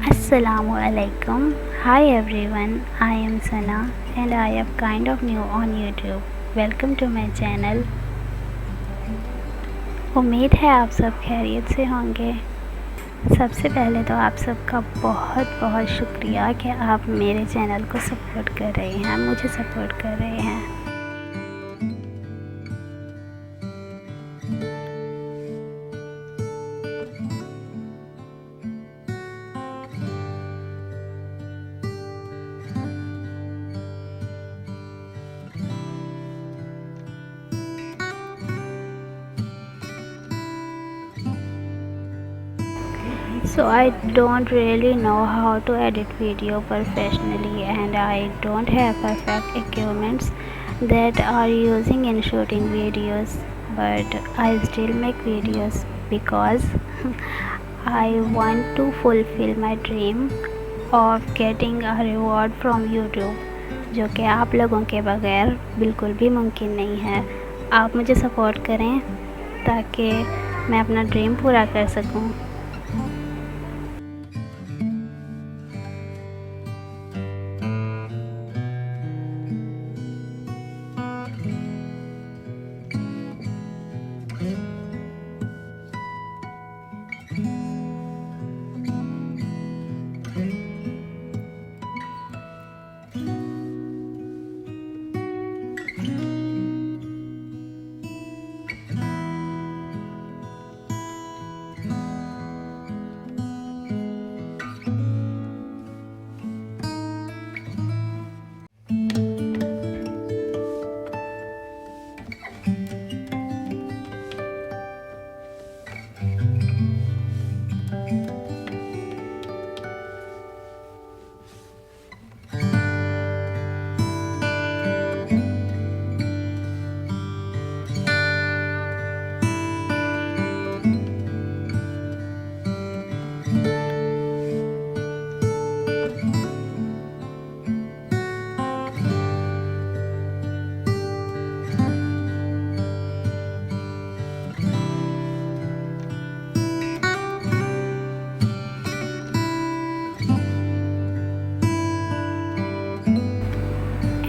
Assalamu alaikum. Hi everyone, I am Sana and I am kind of new on YouTube. Welcome to my channel. उम्मीद है आप सब खैरियत से होंगे। सबसे पहले तो आप सबका बहुत बहुत शुक्रिया कि आप मेरे चैनल को सपोर्ट कर रहे हैं, मुझे सपोर्ट कर रहे हैं। So I don't really know how to edit video professionally and I don't have perfect equipments that are using in shooting videos, but I still make videos because I want to fulfill my dream of getting a reward from YouTube, जो कि आप लोगों के बगैर बिल्कुल भी मुमकिन नहीं है। आप मुझे सपोर्ट करें ताकि मैं अपना ड्रीम पूरा कर सकूं।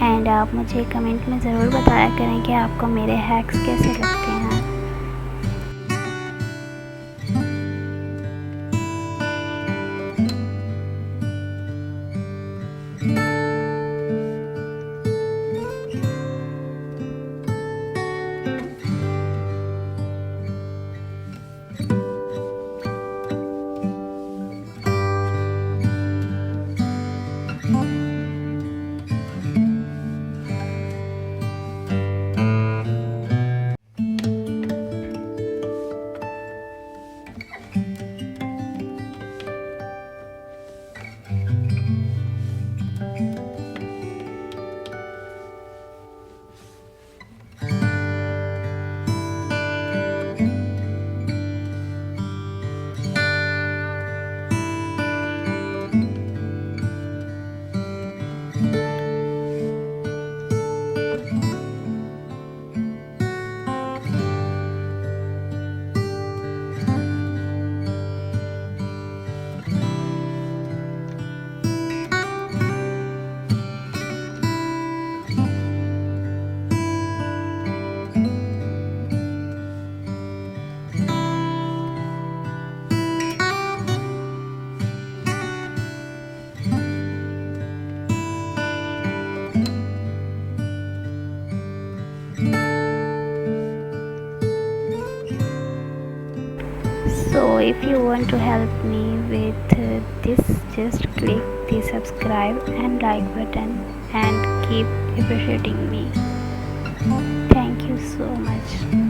एंड आप मुझे कमेंट में ज़रूर बताया करें कि आपको मेरे हैक्स कैसे लगते हैं। So if you want to help me with this, just click the subscribe and like button and keep appreciating me. Thank you so much.